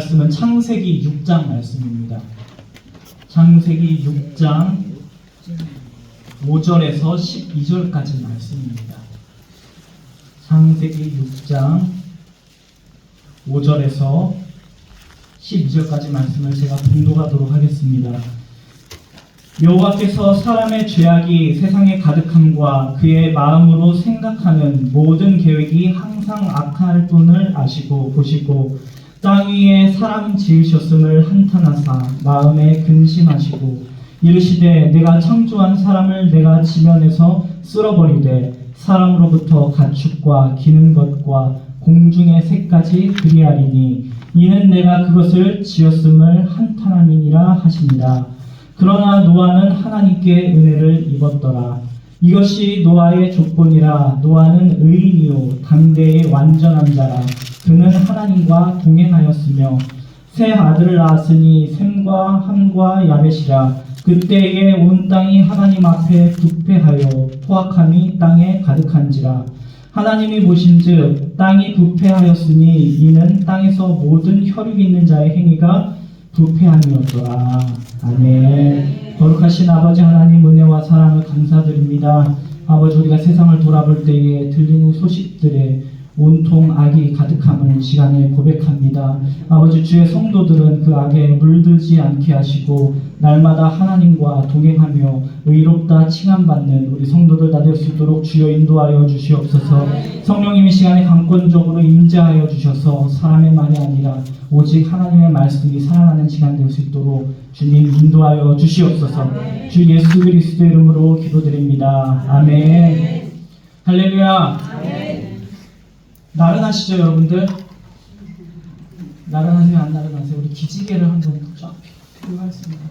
말씀은 창세기 6장 말씀입니다. 창세기 6장 5절에서 12절까지 말씀입니다. 창세기 6장 5절에서 12절까지 말씀을 제가 봉독하도록 하겠습니다. 여호와께서 사람의 죄악이 세상에 가득함과 그의 마음으로 생각하는 모든 계획이 항상 악할 뿐을 아시고 보시고 땅 위에 사람 지으셨음을 한탄하사 마음에 근심하시고 이르시되 내가 창조한 사람을 내가 지면에서 쓸어버리되 사람으로부터 가축과 기는 것과 공중의 새까지 그리하리니 이는 내가 그것을 지었음을 한탄함이니라 하시니라. 그러나 노아는 하나님께 은혜를 입었더라. 이것이 노아의 조건이라. 노아는 의인이요 당대의 완전한 자라. 그는 하나님과 동행하였으며 세 아들을 낳았으니 셈과 함과 야벳이라. 그때에 온 땅이 하나님 앞에 부패하여 포악함이 땅에 가득한지라. 하나님이 보신즉 땅이 부패하였으니 이는 땅에서 모든 혈육 있는 자의 행위가 부패함이었더라. 아멘. 거룩하신 아버지 하나님 은혜와 사랑을 감사드립니다. 아버지 우리가 세상을 돌아볼 때에 들리는 소식들에 온통 악이 가득함을 시간에 고백합니다. 아버지 주의 성도들은 그 악에 물들지 않게 하시고 날마다 하나님과 동행하며 의롭다 칭함받는 우리 성도들 다 될 수 있도록 주여 인도하여 주시옵소서. 성령님이 시간에 강권적으로 임재하여 주셔서 사람의 말이 아니라 오직 하나님의 말씀이 살아나는 시간 될 수 있도록 주님 인도하여 주시옵소서. 주 예수 그리스도의 이름으로 기도드립니다. 아멘. 할렐루야. 나른하시죠 여러분들? 나른하세요 안 나른하세요? 우리 기지개를 한번 쫙 펴고 하겠습니다.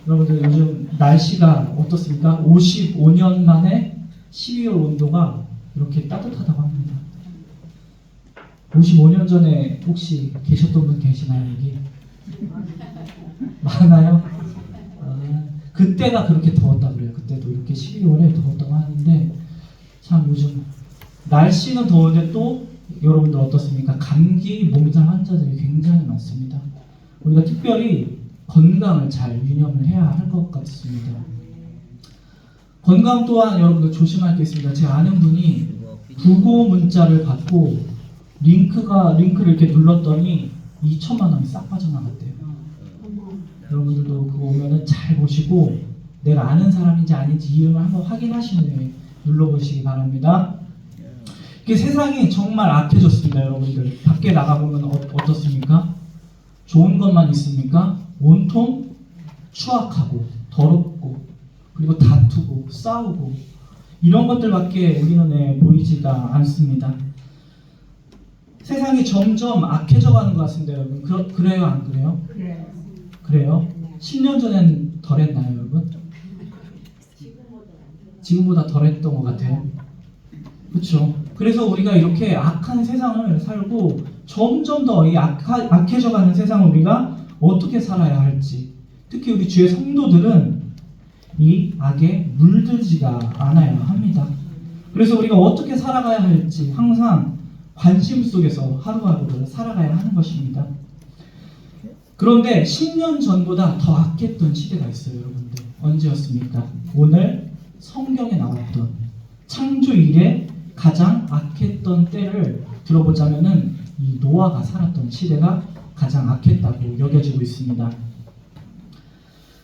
여러분들 요즘 날씨가 어떻습니까? 55년 만에 12월 온도가 이렇게 따뜻하다고 합니다. 55년 전에 혹시 계셨던 분 계시나요 여기? 많아요? 그때가 그렇게 더웠다 그래요. 그때도 이렇게 12월에 더웠다고 하는데 참 요즘 날씨는 더운데 또 여러분들 어떻습니까? 감기 몸살 환자들이 굉장히 많습니다. 우리가 특별히 건강을 잘 유념을 해야 할 것 같습니다. 건강 또한 여러분들 조심할 게 있습니다. 제가 아는 분이 부고 문자를 받고 링크를 이렇게 눌렀더니 2천만 원이 싹 빠져나갔대요. 여러분들도 그거 오면은 잘 보시고 내가 아는 사람인지 아닌지 이름을 한번 확인하신 후에 눌러보시기 바랍니다. 이게 세상이 정말 악해졌습니다. 여러분들 밖에 나가보면 어떻습니까? 좋은 것만 있습니까? 온통 추악하고 더럽고 그리고 다투고 싸우고 이런 것들밖에 우리 눈에 보이지가 않습니다. 세상이 점점 악해져가는 것 같습니다. 여러분 그래요 안 그래요? 그래요? 10년 전엔 덜했나요 여러분? 지금보다 덜했던 것 같아요. 그렇죠? 그래서 우리가 이렇게 악한 세상을 살고 점점 더 이 악해져가는 세상을 우리가 어떻게 살아야 할지, 특히 우리 주의 성도들은 이 악에 물들지가 않아야 합니다. 그래서 우리가 어떻게 살아가야 할지 항상 관심 속에서 하루하루를 살아가야 하는 것입니다. 그런데 10년 전보다 더 악했던 시대가 있어요 여러분들. 언제였습니까? 오늘 성경에 나왔던 창조 이래 가장 악했던 때를 들어보자면은 이 노아가 살았던 시대가 가장 악했다고 여겨지고 있습니다.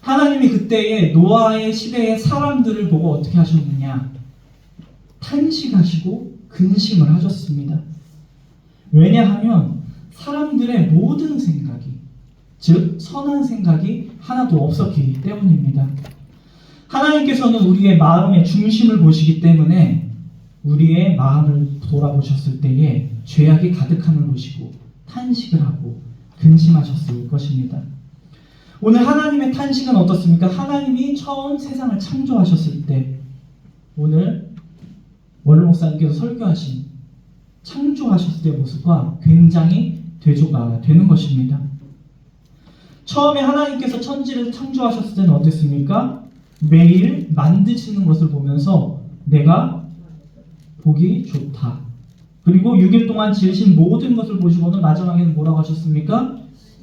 하나님이 그때의 노아의 시대의 사람들을 보고 어떻게 하셨느냐? 탄식하시고 근심을 하셨습니다. 왜냐하면 사람들의 모든 생각이, 즉 선한 생각이 하나도 없었기 때문입니다. 하나님께서는 우리의 마음의 중심을 보시기 때문에 우리의 마음을 돌아보셨을 때에 죄악이 가득함을 보시고 탄식을 하고 근심하셨을 것입니다. 오늘 하나님의 탄식은 어떻습니까? 하나님이 처음 세상을 창조하셨을 때 오늘 원로 목사님께서 설교하신 창조하셨을 때의 모습과 굉장히 대조가 되는 것입니다. 처음에 하나님께서 천지를 창조하셨을 때는 어땠습니까? 매일 만드시는 것을 보면서 내가 보기 좋다. 그리고 6일 동안 지으신 모든 것을 보시고는 마지막에는 뭐라고 하셨습니까?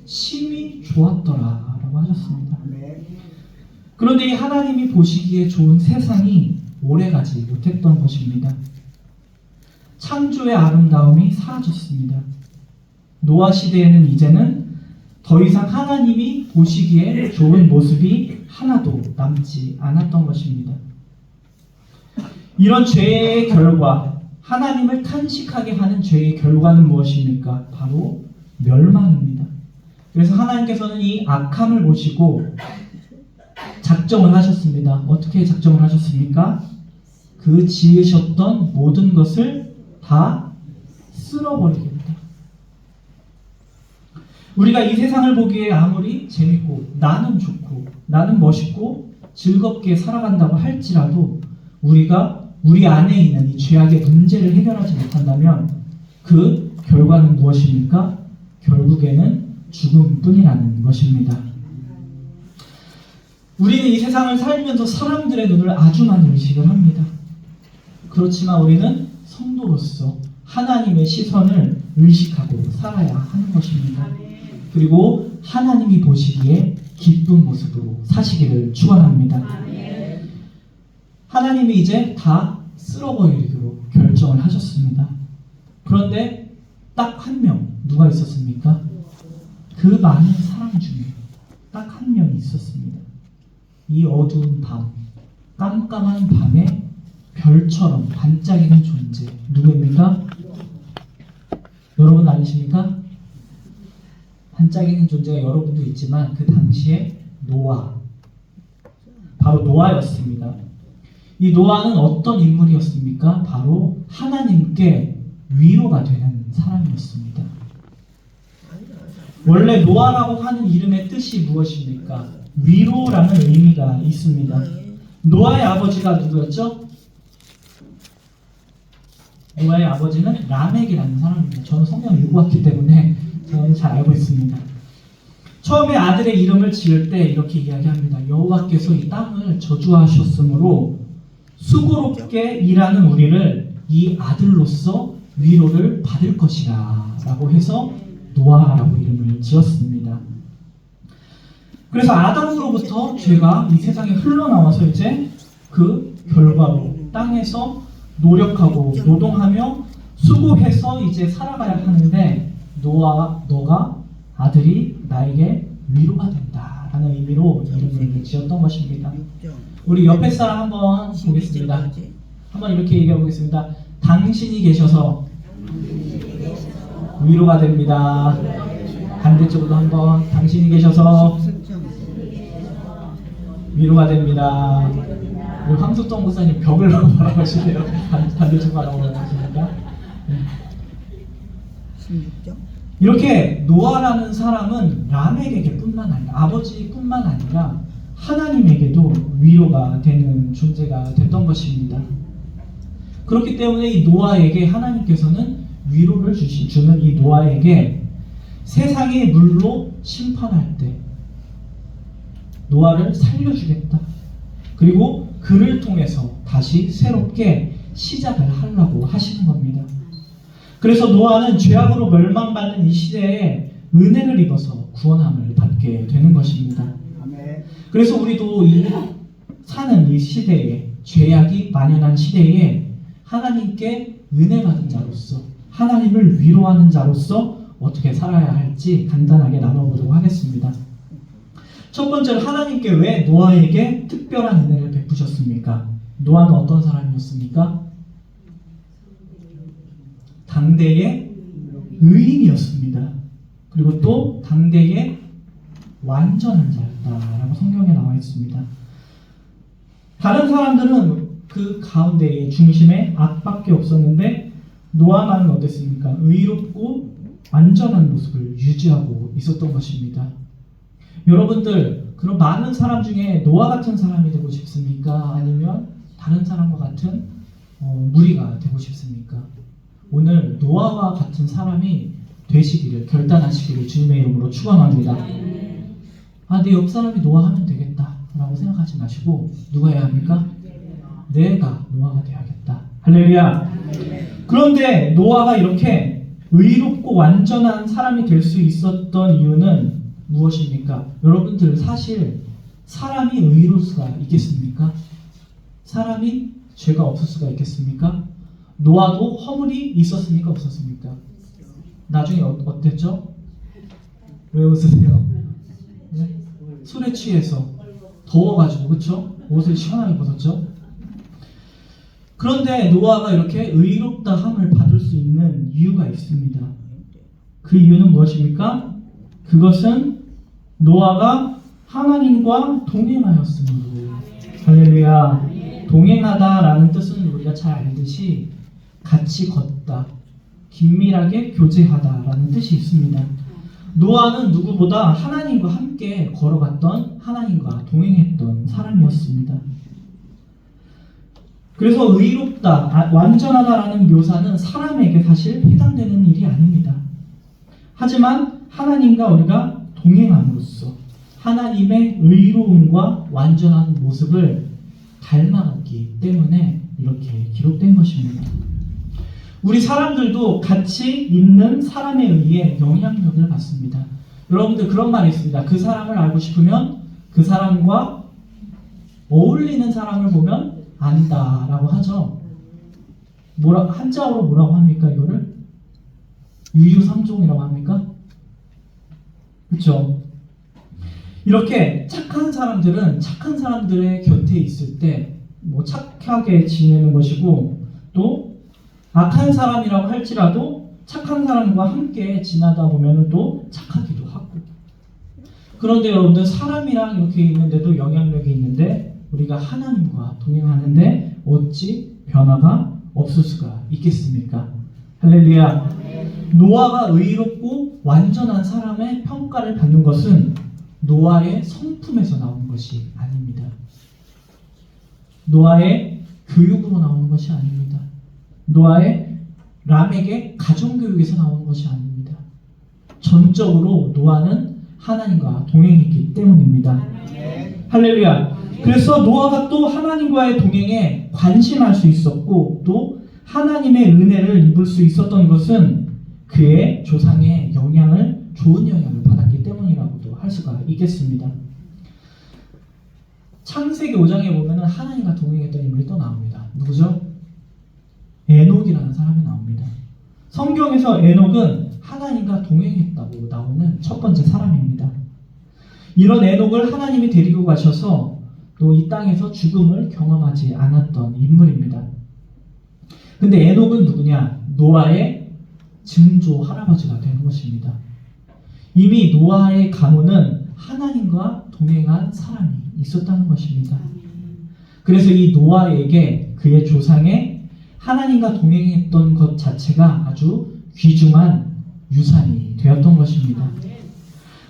심히 좋았더라 라고 하셨습니다. 그런데 이 하나님이 보시기에 좋은 세상이 오래가지 못했던 것입니다. 창조의 아름다움이 사라졌습니다. 노아 시대에는 이제는 더 이상 하나님이 보시기에 좋은 모습이 하나도 남지 않았던 것입니다. 이런 죄의 결과, 하나님을 탄식하게 하는 죄의 결과는 무엇입니까? 바로 멸망입니다. 그래서 하나님께서는 이 악함을 보시고 작정을 하셨습니다. 어떻게 작정을 하셨습니까? 그 지으셨던 모든 것을 다 쓸어버리겠다. 우리가 이 세상을 보기에 아무리 재밌고 나는 좋고 나는 멋있고 즐겁게 살아간다고 할지라도 우리가 우리 안에 있는 이 죄악의 문제를 해결하지 못한다면 그 결과는 무엇입니까? 결국에는 죽음뿐이라는 것입니다. 우리는 이 세상을 살면서 사람들의 눈을 아주 많이 의식을 합니다. 그렇지만 우리는 성도로서 하나님의 시선을 의식하고 살아야 하는 것입니다. 그리고 하나님이 보시기에 기쁜 모습으로 사시기를 축원합니다. 하나님이 이제 다 쓸어버리기로 결정을 하셨습니다. 그런데 딱 한 명 누가 있었습니까? 그 많은 사람 중에 딱 한 명이 있었습니다. 이 어두운 밤, 깜깜한 밤에 별처럼 반짝이는 존재 누구입니까? 여러분 아니십니까? 반짝이는 존재가 여러분도 있지만 그 당시에 노아, 바로 노아였습니다. 이 노아는 어떤 인물이었습니까? 바로 하나님께 위로가 되는 사람이었습니다. 원래 노아라고 하는 이름의 뜻이 무엇입니까? 위로라는 의미가 있습니다. 노아의 아버지가 누구였죠? 노아의 아버지는 라멕이라는 사람입니다. 저는 성경을 읽어왔기 때문에 저는 잘 알고 있습니다. 처음에 아들의 이름을 지을 때 이렇게 이야기합니다. 여호와께서 이 땅을 저주하셨으므로 수고롭게 일하는 우리를 이 아들로서 위로를 받을 것이라 라고 해서 노아라고 이름을 지었습니다. 그래서 아담으로부터 죄가 이 세상에 흘러나와서 이제 그 결과로 땅에서 노력하고 노동하며 수고해서 이제 살아가야 하는데 너가 아들이 나에게 위로가 된다라는 의미로 이름을 지었던 것입니다. 우리 옆에 사람 한번 보겠습니다. 한번 이렇게 얘기해 보겠습니다. 당신이 계셔서 위로가 됩니다. 반대쪽으로 한번 당신이 계셔서 위로가 됩니다. 우리 황숙동 목사님 벽을 뭐라고 하시네요. 반대쪽으로 뭐라고 하십니까? 이렇게 노아라는 사람은 라멕에게 뿐만 아니라 아버지뿐만 아니라 하나님에게도 위로가 되는 존재가 됐던 것입니다. 그렇기 때문에 이 노아에게 하나님께서는 위로를 주는 이 노아에게 세상의 물로 심판할 때 노아를 살려주겠다. 그리고 그를 통해서 다시 새롭게 시작을 하려고 하시는 겁니다. 그래서 노아는 죄악으로 멸망받는 이 시대에 은혜를 입어서 구원함을 받게 되는 것입니다. 그래서 우리도 사는 이 시대에 죄악이 만연한 시대에 하나님께 은혜 받은 자로서 하나님을 위로하는 자로서 어떻게 살아야 할지 간단하게 나눠보도록 하겠습니다. 첫 번째로 하나님께 왜 노아에게 특별한 은혜를 베푸셨습니까? 노아는 어떤 사람이었습니까? 당대의 의인이었습니다. 그리고 또 당대의 완전한 자였다라고 성경에 나와 있습니다. 다른 사람들은 그 가운데의 중심에 악밖에 없었는데 노아만은 어땠습니까? 의롭고 완전한 모습을 유지하고 있었던 것입니다. 여러분들 그런 많은 사람 중에 노아 같은 사람이 되고 싶습니까? 아니면 다른 사람과 같은 무리가 되고 싶습니까? 오늘 노아와 같은 사람이 되시기를 결단하시기를 주님의 이름으로 축원합니다. 내 옆 사람이 노아하면 되겠다 라고 생각하지 마시고 누가 해야 합니까? 내가 노아가 돼야겠다. 할렐루야. 그런데 노아가 이렇게 의롭고 완전한 사람이 될 수 있었던 이유는 무엇입니까? 여러분들 사실 사람이 의로울 수가 있겠습니까? 사람이 죄가 없을 수가 있겠습니까? 노아도 허물이 있었습니까? 없었습니까? 나중에 어땠죠? 왜 웃으세요? 네? 술에 취해서 더워가지고 그쵸? 옷을 시원하게 벗었죠? 그런데 노아가 이렇게 의롭다 함을 받을 수 있는 이유가 있습니다. 그 이유는 무엇입니까? 그것은 노아가 하나님과 동행하였으므로. 할렐루야. 동행하다라는 뜻은 우리가 잘 알듯이 같이 걷다, 긴밀하게 교제하다라는 뜻이 있습니다. 노아는 누구보다 하나님과 함께 걸어갔던, 하나님과 동행했던 사람이었습니다. 그래서 의롭다, 완전하다라는 묘사는 사람에게 사실 해당되는 일이 아닙니다. 하지만 하나님과 우리가 동행함으로써 하나님의 의로움과 완전한 모습을 닮아갔기 때문에 이렇게 기록된 것입니다. 우리 사람들도 같이 있는 사람에 의해 영향력을 받습니다. 여러분들 그런 말이 있습니다. 그 사람을 알고 싶으면 그 사람과 어울리는 사람을 보면 안다라고 하죠. 한자어로 뭐라고 합니까? 이거를 유유상종이라고 합니까? 그렇죠? 이렇게 착한 사람들은 착한 사람들의 곁에 있을 때 뭐 착하게 지내는 것이고, 또 악한 사람이라고 할지라도 착한 사람과 함께 지나다 보면 또 착하기도 하고. 그런데 여러분들 사람이랑 이렇게 있는데도 영향력이 있는데 우리가 하나님과 동행하는데 어찌 변화가 없을 수가 있겠습니까? 할렐루야. 노아가 의롭고 완전한 사람의 평가를 받는 것은 노아의 성품에서 나오는 것이 아닙니다. 노아의 교육으로 나오는 것이 아닙니다. 노아의 람에게 가정교육에서 나오는 것이 아닙니다. 전적으로 노아는 하나님과 동행했기 때문입니다. 할렐루야. 그래서 노아가 또 하나님과의 동행에 관심할 수 있었고, 또 하나님의 은혜를 입을 수 있었던 것은 그의 조상의 좋은 영향을 받았기 때문이라고도 할 수가 있겠습니다. 창세기 5장에 보면 하나님과 동행했던 인물이 또 나옵니다. 누구죠? 에녹이라는 사람이 나옵니다. 성경에서 에녹은 하나님과 동행했다고 나오는 첫 번째 사람입니다. 이런 에녹을 하나님이 데리고 가셔서 또 이 땅에서 죽음을 경험하지 않았던 인물입니다. 근데 에녹은 누구냐? 노아의 증조 할아버지가 되는 것입니다. 이미 노아의 가문은 하나님과 동행한 사람이 있었다는 것입니다. 그래서 이 노아에게 그의 조상의 하나님과 동행했던 것 자체가 아주 귀중한 유산이 되었던 것입니다.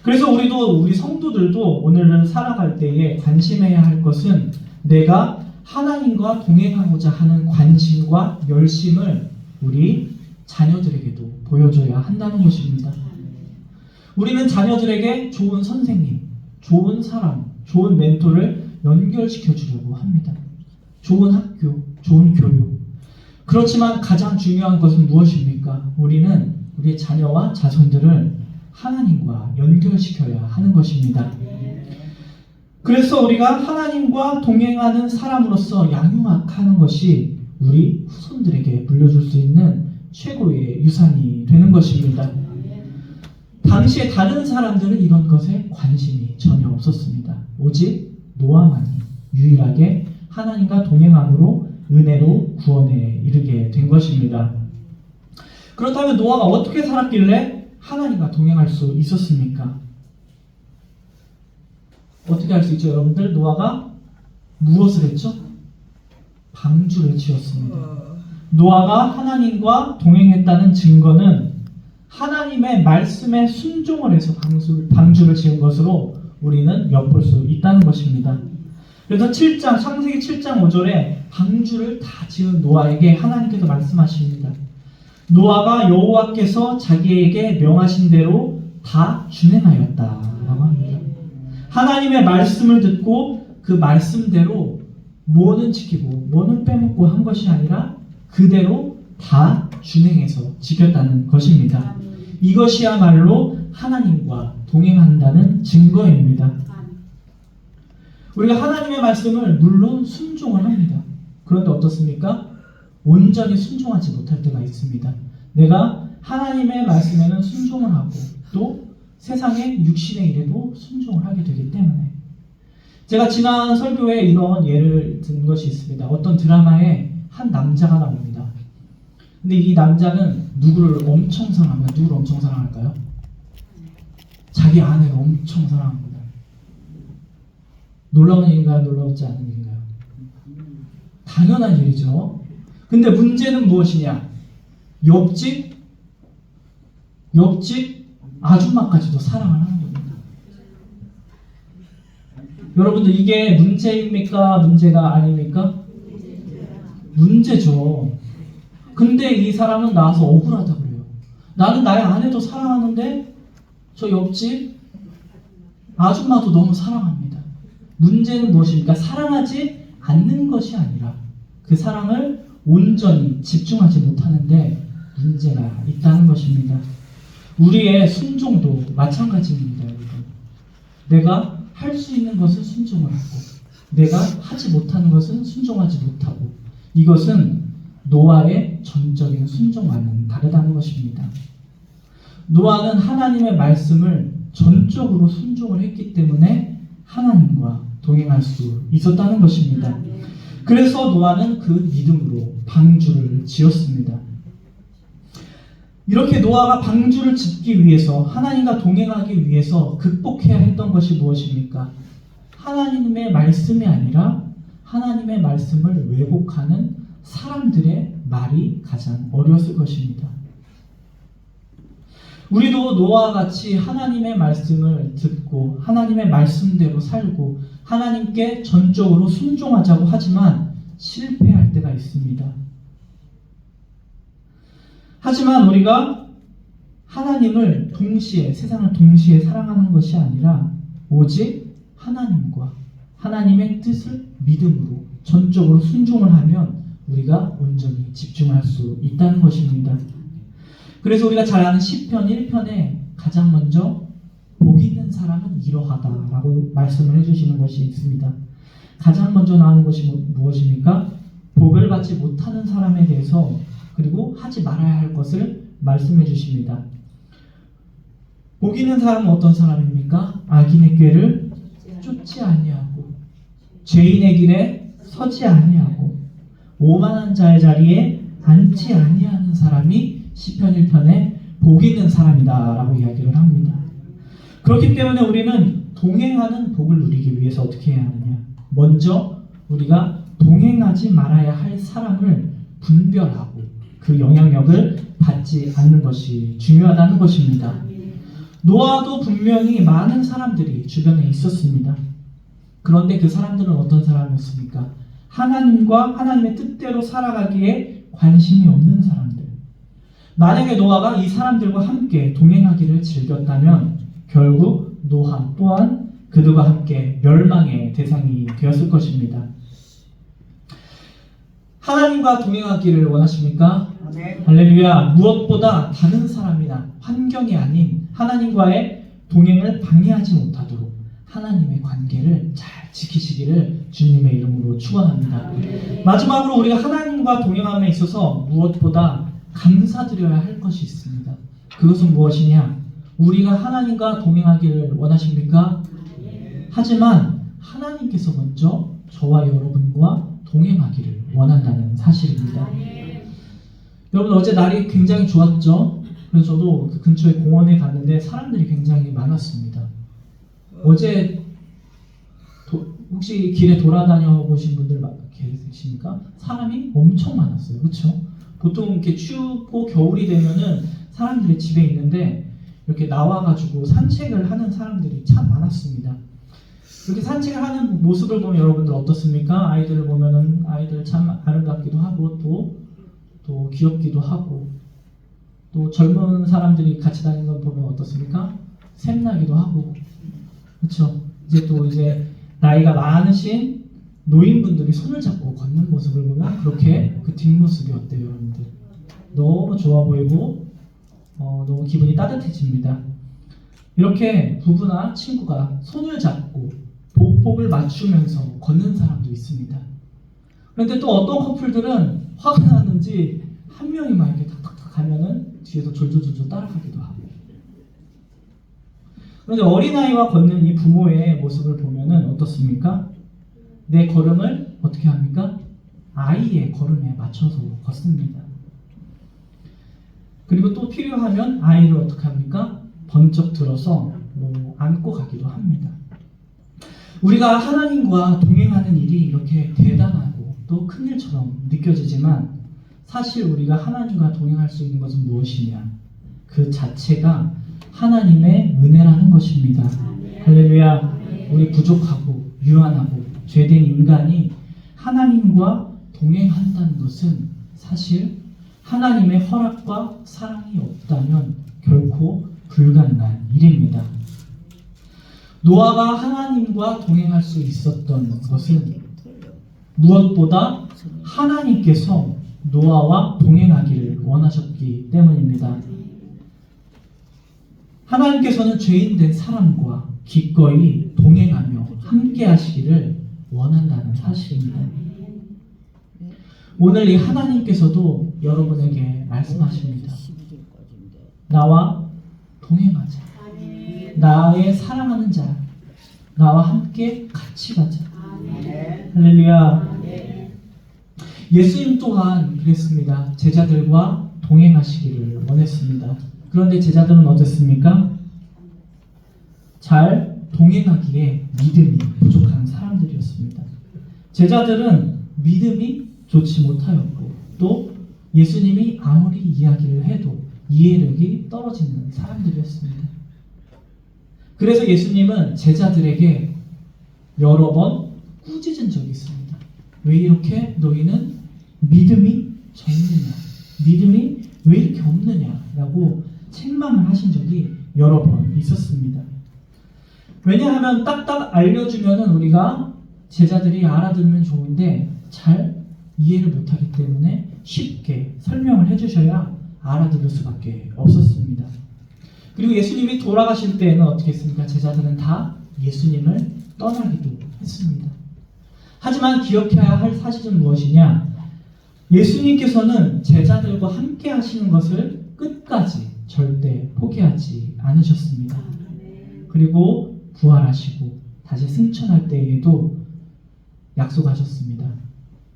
그래서 우리 성도들도 오늘은 살아갈 때에 관심해야 할 것은 내가 하나님과 동행하고자 하는 관심과 열심을 우리 자녀들에게도 보여줘야 한다는 것입니다. 우리는 자녀들에게 좋은 선생님, 좋은 사람, 좋은 멘토를 연결시켜 주려고 합니다. 좋은 학교, 좋은 교육. 그렇지만 가장 중요한 것은 무엇입니까? 우리는 우리의 자녀와 자손들을 하나님과 연결시켜야 하는 것입니다. 그래서 우리가 하나님과 동행하는 사람으로서 양육하는 것이 우리 후손들에게 물려줄 수 있는 최고의 유산이 되는 것입니다. 당시에 다른 사람들은 이런 것에 관심이 전혀 없었습니다. 오직 노아만이 유일하게 하나님과 동행함으로 은혜로 구원에 이르게 된 것입니다. 그렇다면 노아가 어떻게 살았길래 하나님과 동행할 수 있었습니까? 어떻게 할 수 있죠, 여러분들? 노아가 무엇을 했죠? 방주를 지었습니다. 노아가 하나님과 동행했다는 증거는 하나님의 말씀에 순종을 해서 방주를 지은 것으로 우리는 엿볼 수 있다는 것입니다. 그래서 창세기 7장 5절에 방주를 다 지은 노아에게 하나님께서 말씀하십니다. 노아가 여호와께서 자기에게 명하신 대로 다 준행하였다라고 합니다. 하나님의 말씀을 듣고 그 말씀대로 뭐는 지키고 뭐는 빼먹고 한 것이 아니라 그대로 다 준행해서 지켰다는 것입니다. 이것이야말로 하나님과 동행한다는 증거입니다. 우리가 하나님의 말씀을 물론 순종을 합니다. 그런데 어떻습니까? 온전히 순종하지 못할 때가 있습니다. 내가 하나님의 말씀에는 순종을 하고 또 세상의 육신의 일에도 순종을 하게 되기 때문에 제가 지난 설교에 이런 예를 든 것이 있습니다. 어떤 드라마에 한 남자가 나옵니다. 근데 이 남자는 누구를 엄청 사랑합니다. 누구를 엄청 사랑할까요? 자기 아내를 엄청 사랑합니다. 놀라운 일인가요? 놀라우지 않은 일인가요? 당연한 일이죠. 근데 문제는 무엇이냐? 옆집 아줌마까지도 사랑을 하는 겁니다. 여러분들 이게 문제입니까? 문제가 아닙니까? 문제죠. 근데 이 사람은 나와서 억울하다 그래요. 나는 나의 아내도 사랑하는데 저 옆집 아줌마도 너무 사랑합니다. 문제는 무엇입니까? 사랑하지 않는 것이 아니라 그 사랑을 온전히 집중하지 못하는데 문제가 있다는 것입니다. 우리의 순종도 마찬가지입니다, 여러분. 내가 할 수 있는 것은 순종을 하고 내가 하지 못하는 것은 순종하지 못하고 이것은 노아의 전적인 순종과는 다르다는 것입니다. 노아는 하나님의 말씀을 전적으로 순종을 했기 때문에 하나님과 동행할 수 있었다는 것입니다. 그래서 노아는 그 믿음으로 방주를 지었습니다. 이렇게 노아가 방주를 짓기 위해서 하나님과 동행하기 위해서 극복해야 했던 것이 무엇입니까? 하나님의 말씀이 아니라 하나님의 말씀을 왜곡하는 사람들의 말이 가장 어려웠을 것입니다. 우리도 노아와 같이 하나님의 말씀을 듣고 하나님의 말씀대로 살고 하나님께 전적으로 순종하자고 하지만 실패할 때가 있습니다. 하지만 우리가 하나님을 동시에 세상을 동시에 사랑하는 것이 아니라 오직 하나님과 하나님의 뜻을 믿음으로 전적으로 순종을 하면 우리가 온전히 집중할 수 있다는 것입니다. 그래서 우리가 잘 아는 시편 1편에 가장 먼저 복 있는 사람은 이러하다라고 말씀을 해주시는 것이 있습니다. 가장 먼저 나오는 것이 무엇입니까? 복을 받지 못하는 사람에 대해서 그리고 하지 말아야 할 것을 말씀해 주십니다. 복 있는 사람은 어떤 사람입니까? 악인의 꾀를 쫓지 아니하고 죄인의 길에 서지 아니하고 오만한 자의 자리에 앉지 아니하는 사람이 시편 1편에 복 있는 사람이다 라고 이야기를 합니다. 그렇기 때문에 우리는 동행하는 복을 누리기 위해서 어떻게 해야 하느냐? 먼저 우리가 동행하지 말아야 할 사람을 분별하고 그 영향력을 받지 않는 것이 중요하다는 것입니다. 노아도 분명히 많은 사람들이 주변에 있었습니다. 그런데 그 사람들은 어떤 사람이었습니까? 하나님과 하나님의 뜻대로 살아가기에 관심이 없는 사람들. 만약에 노아가 이 사람들과 함께 동행하기를 즐겼다면 결국 노아 또한 그들과 함께 멸망의 대상이 되었을 것입니다. 하나님과 동행하기를 원하십니까? 네. 할렐루야. 무엇보다 다른 사람이나 환경이 아닌 하나님과의 동행을 방해하지 못하도록 하나님의 관계를 잘 지키시기를 주님의 이름으로 축원합니다. 마지막으로 우리가 하나님과 동행함에 있어서 무엇보다 감사드려야 할 것이 있습니다. 그것은 무엇이냐? 우리가 하나님과 동행하기를 원하십니까? 하지만 하나님께서 먼저 저와 여러분과 동행하기를 원한다는 사실입니다. 여러분 어제 날이 굉장히 좋았죠? 그래서 저도 그 근처에 공원에 갔는데 사람들이 굉장히 많았습니다. 어제 혹시 길에 돌아다녀 보신 분들 계십니까? 사람이 엄청 많았어요. 그렇죠? 보통 이렇게 춥고 겨울이 되면은 사람들이 집에 있는데 이렇게 나와가지고 산책을 하는 사람들이 참 많았습니다. 이렇게 산책을 하는 모습을 보면 여러분들 어떻습니까? 아이들을 보면은 아이들 참 아름답기도 하고 또 귀엽기도 하고 또 젊은 사람들이 같이 다니는 걸 보면 어떻습니까? 샘나기도 하고 그렇죠? 이제 나이가 많으신 노인분들이 손을 잡고 걷는 모습을 보면 그렇게 그 뒷모습이 어때요, 여러분들? 너무 좋아 보이고 너무 기분이 따뜻해집니다. 이렇게 부부나 친구가 손을 잡고 보폭을 맞추면서 걷는 사람도 있습니다. 그런데 또 어떤 커플들은 화가 났는지 한 명이 막 이렇게 탁탁탁 가면은 뒤에서 졸졸졸졸 따라가기도 하고. 그런데 어린아이와 걷는 이 부모의 모습을 보면은 어떻습니까? 내 걸음을 어떻게 합니까? 아이의 걸음에 맞춰서 걷습니다. 그리고 또 필요하면 아이를 어떻게 합니까? 번쩍 들어서 안고 가기도 합니다. 우리가 하나님과 동행하는 일이 이렇게 대단하고 또 큰일처럼 느껴지지만 사실 우리가 하나님과 동행할 수 있는 것은 무엇이냐? 그 자체가 하나님의 은혜라는 것입니다. 할렐루야. 우리 부족하고 유한하고 죄된 인간이 하나님과 동행한다는 것은 사실 하나님의 허락과 사랑이 없다면 결코 불가능한 일입니다. 노아가 하나님과 동행할 수 있었던 것은 무엇보다 하나님께서 노아와 동행하기를 원하셨기 때문입니다. 하나님께서는 죄인된 사람과 기꺼이 동행하며 함께 하시기를 원한다는 사실입니다. 오늘 이 하나님께서도 여러분에게 말씀하십니다. 나와 동행하자. 나의 사랑하는 자, 나와 함께 같이 가자. 할렐루야. 예수님 또한 그랬습니다. 제자들과 동행하시기를 원했습니다. 그런데 제자들은 어땠습니까? 잘 동행하기에 믿음이 부족한 사람들이었습니다. 제자들은 믿음이 좋지 못하였고 또 예수님이 아무리 이야기를 해도 이해력이 떨어지는 사람들이었습니다. 그래서 예수님은 제자들에게 여러 번 꾸짖은 적이 있습니다. 왜 이렇게 너희는 믿음이 적느냐? 믿음이 왜 이렇게 없느냐라고 책망을 하신 적이 여러 번 있었습니다. 왜냐하면 딱딱 알려주면은 우리가 제자들이 알아들으면 좋은데 잘 이해를 못하기 때문에 쉽게 설명을 해주셔야 알아들을 수밖에 없었습니다. 그리고 예수님이 돌아가실 때에는 어떻게 했습니까? 제자들은 다 예수님을 떠나기도 했습니다. 하지만 기억해야 할 사실은 무엇이냐? 예수님께서는 제자들과 함께 하시는 것을 끝까지 절대 포기하지 않으셨습니다. 그리고 부활하시고 다시 승천할 때에도 약속하셨습니다.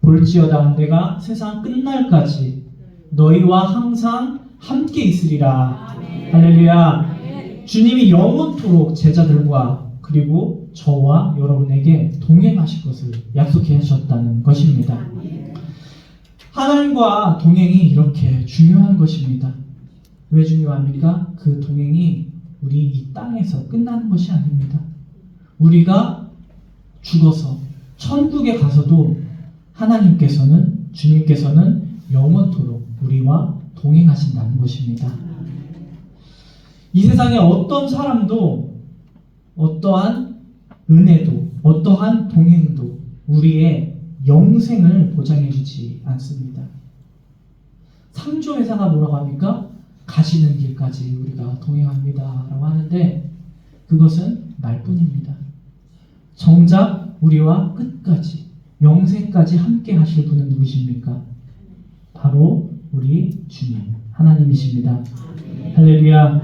볼지어다 내가 세상 끝날까지 너희와 항상 함께 있으리라. 할렐루야. 주님이 영원토록 제자들과 그리고 저와 여러분에게 동행하실 것을 약속해 하셨다는 것입니다. 하나님과 동행이 이렇게 중요한 것입니다. 왜 중요합니까? 그 동행이 우리 이 땅에서 끝나는 것이 아닙니다. 우리가 죽어서 천국에 가서도 하나님께서는 주님께서는 영원토록 우리와 동행하신다는 것입니다. 이 세상에 어떤 사람도 어떠한 은혜도 어떠한 동행도 우리의 영생을 보장해 주지 않습니다. 상조회사가 뭐라고 합니까? 가시는 길까지 우리가 동행합니다 라고 하는데 그것은 말뿐입니다. 정작 우리와 끝까지 영생까지 함께 하실 분은 누구십니까? 바로 우리 주님 하나님이십니다. 할렐루야.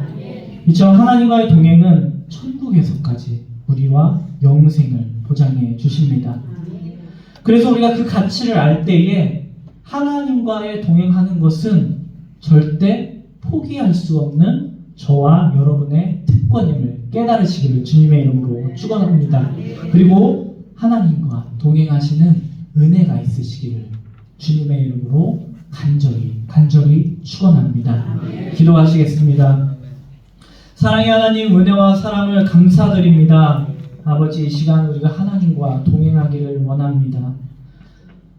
이처럼 하나님과의 동행은 천국에서까지 우리와 영생을 보장해 주십니다. 그래서 우리가 그 가치를 알 때에 하나님과의 동행하는 것은 절대 포기할 수 없는 저와 여러분의 특권임을 깨달으시기를 주님의 이름으로 축원합니다. 그리고 하나님과 동행하시는 은혜가 있으시기를 주님의 이름으로 간절히 축원합니다. 기도하시겠습니다. 사랑의 하나님, 은혜와 사랑을 감사드립니다. 아버지, 이 시간 우리가 하나님과 동행하기를 원합니다.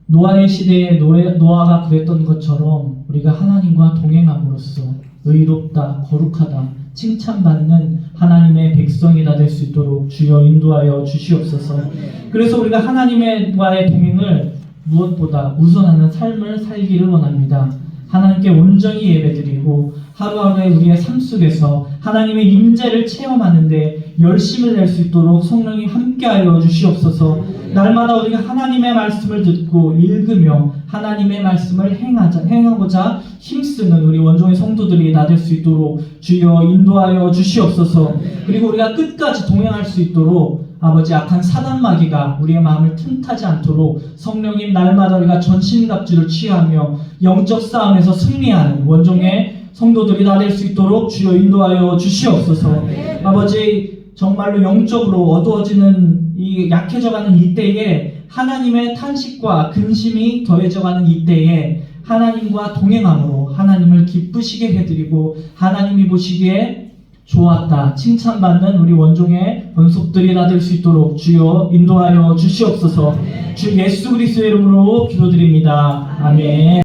노아의 시대에 노아가 그랬던 것처럼 우리가 하나님과 동행함으로써 의롭다, 거룩하다, 칭찬받는 하나님의 백성이다 될 수 있도록 주여 인도하여 주시옵소서. 그래서 우리가 하나님과의 동행을 무엇보다 우선하는 삶을 살기를 원합니다. 하나님께 온전히 예배드리고 하루하루의 우리의 삶 속에서 하나님의 임재를 체험하는데 열심을 낼 수 있도록 성령이 함께하여 주시옵소서. 날마다 우리가 하나님의 말씀을 듣고 읽으며 하나님의 말씀을 행하고자 힘쓰는 우리 원종의 성도들이 다 될 수 있도록 주여 인도하여 주시옵소서. 그리고 우리가 끝까지 동행할 수 있도록 아버지 악한 사단마귀가 우리의 마음을 틈타지 않도록 성령님 날마다 우리가 전신갑주를 취하며 영적 싸움에서 승리하는 원종의 성도들이 다 될 수 있도록 주여 인도하여 주시옵소서. 아버지 정말로 영적으로 어두워지는 이 약해져가는 이때에 하나님의 탄식과 근심이 더해져가는 이때에 하나님과 동행함으로 하나님을 기쁘시게 해드리고 하나님이 보시기에 좋았다 칭찬받는 우리 원종의 권속들이 다 될 수 있도록 주여 인도하여 주시옵소서. 주 예수 그리스도의 이름으로 기도드립니다. 아멘.